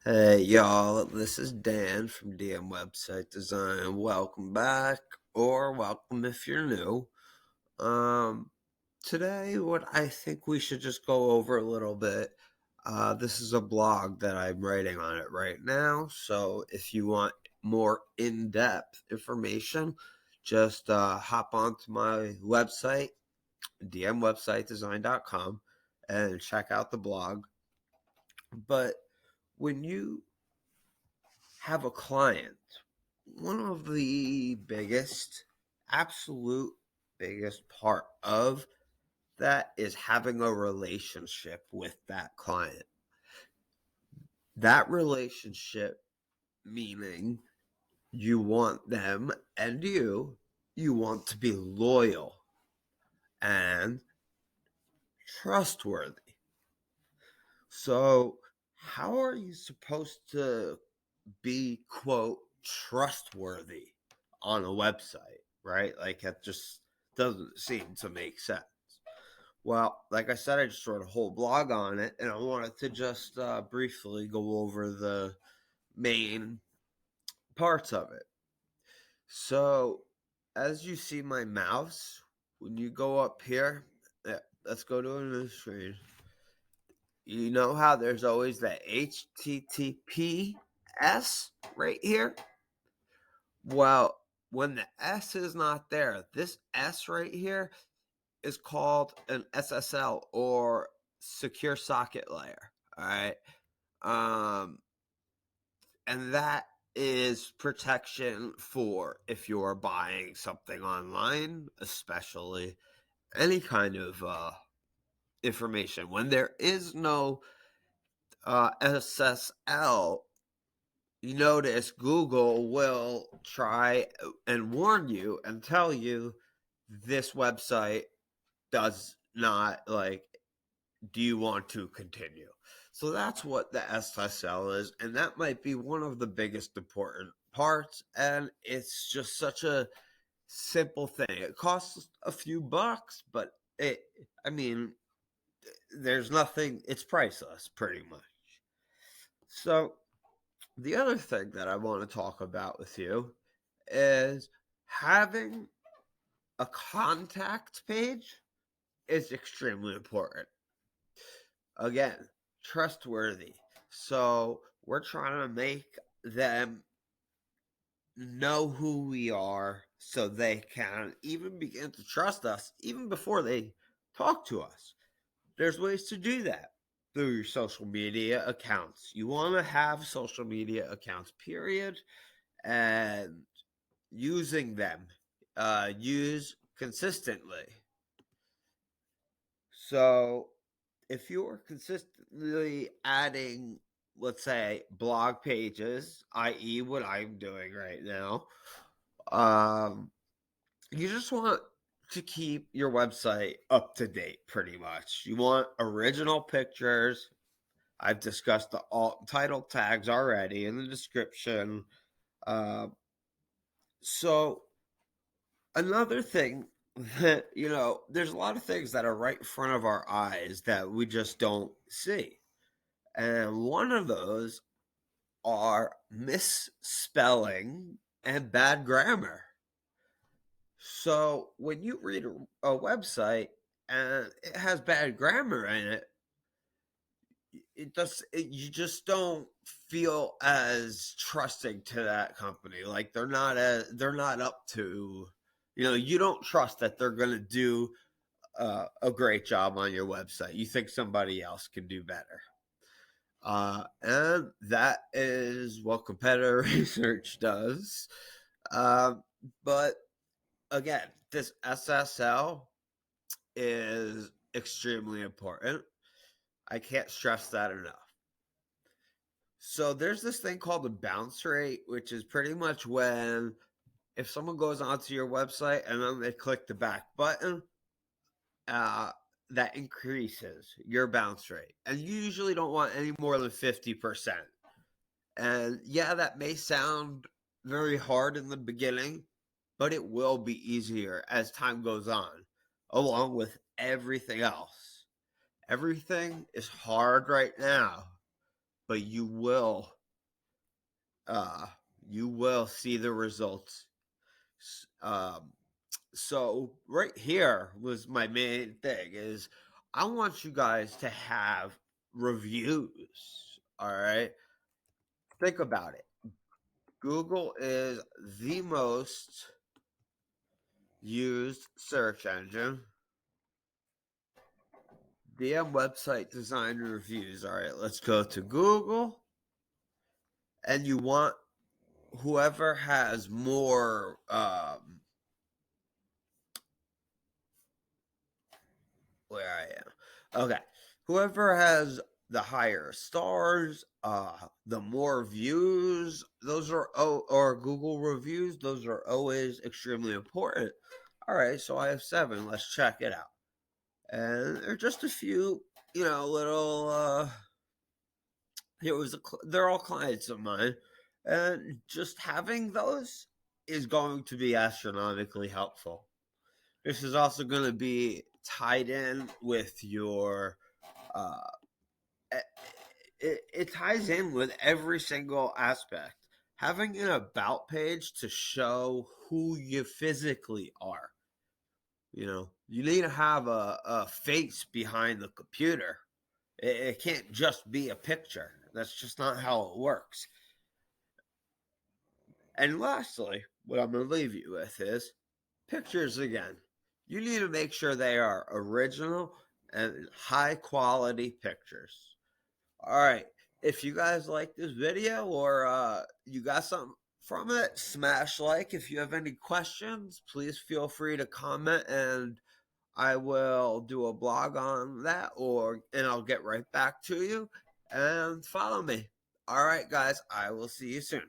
Hey y'all, this is Dan from DM Website Design. Welcome back, or welcome if you're new. Um, Today, what I think we should just go over a little bit. This is a blog that I'm writing on it right now, so if you want more in-depth information, just hop onto my website, dmwebsitedesign.com, and check out the blog. But when you have a client, one of the absolute biggest part of that is having a relationship with that client. That relationship meaning you want them and you want to be loyal and trustworthy. So, how are you supposed to be, quote, trustworthy on a website, right? Like, it just doesn't seem to make sense. Well, like I said, I just wrote a whole blog on it, and I wanted to just briefly go over the main parts of it. So, as you see my mouse, when you go up here, let's go to a new screen. You know how there's always that HTTPS right here? Well, when the S is not there, this S right here is called an SSL or secure socket layer. All right. Um, and that is protection for if you're buying something online, especially any kind of information. When there is no SSL, you notice Google will try and warn you and tell you this website does not like, do you want to continue? So that's what the SSL is, and that might be one of the biggest important parts. And it's just such a simple thing. It costs a few bucks, but I mean, there's nothing, it's priceless pretty much. So the other thing that I want to talk about with you is having a contact page is extremely important. Again, trustworthy. So we're trying to make them know who we are so they can even begin to trust us even before they talk to us. There's ways to do that through your social media accounts. You want to have social media accounts, period, and using them, use consistently. So if you're consistently adding, let's say, blog pages, i.e., what I'm doing right now, um, you just want to keep your website up to date pretty much. You want original pictures. I've discussed the alt title tags already in the description. Uh, so another thing that, there's a lot of things that are right in front of our eyes that we just don't see. And one of those are misspelling and bad grammar. So when you read a website and it has bad grammar in it, you just don't feel as trusting to that company. Like they're not up to, you don't trust that they're going to do a great job on your website. You think somebody else can do better. And that is what competitor research does. But again, this SSL is extremely important. I can't stress that enough. So there's this thing called the bounce rate, which is pretty much when if someone goes onto your website and then they click the back button, uh, that increases your bounce rate. And you usually don't want any more than 50%. And yeah, that may sound very hard in the beginning, but it will be easier as time goes on, along with everything else. Everything is hard right now, but you will see the results. Um, so right here was my main thing is I want you guys to have reviews. All right. Think about it. Google is the most used search engine. DM website design reviews. All right, let's go to Google. And you want whoever has more where I am. Okay. Whoever has the higher stars, the more views, those are or Google reviews, those are always extremely important. All right, so I have 7. Let's check it out. And there are just a few, little they're all clients of mine. And just having those is going to be astronomically helpful. This is also going to be tied in with your uh, it ties in with every single aspect. Having an about page to show who you physically are. You need to have a face behind the computer. It can't just be a picture. That's just not how it works. And lastly, what I'm going to leave you with is pictures again. You need to make sure they are original and high quality pictures. All right. If you guys like this video or you got something from it, smash like. If you have any questions, please feel free to comment and I will do a blog on that and I'll get right back to you and follow me. All right, guys, I will see you soon.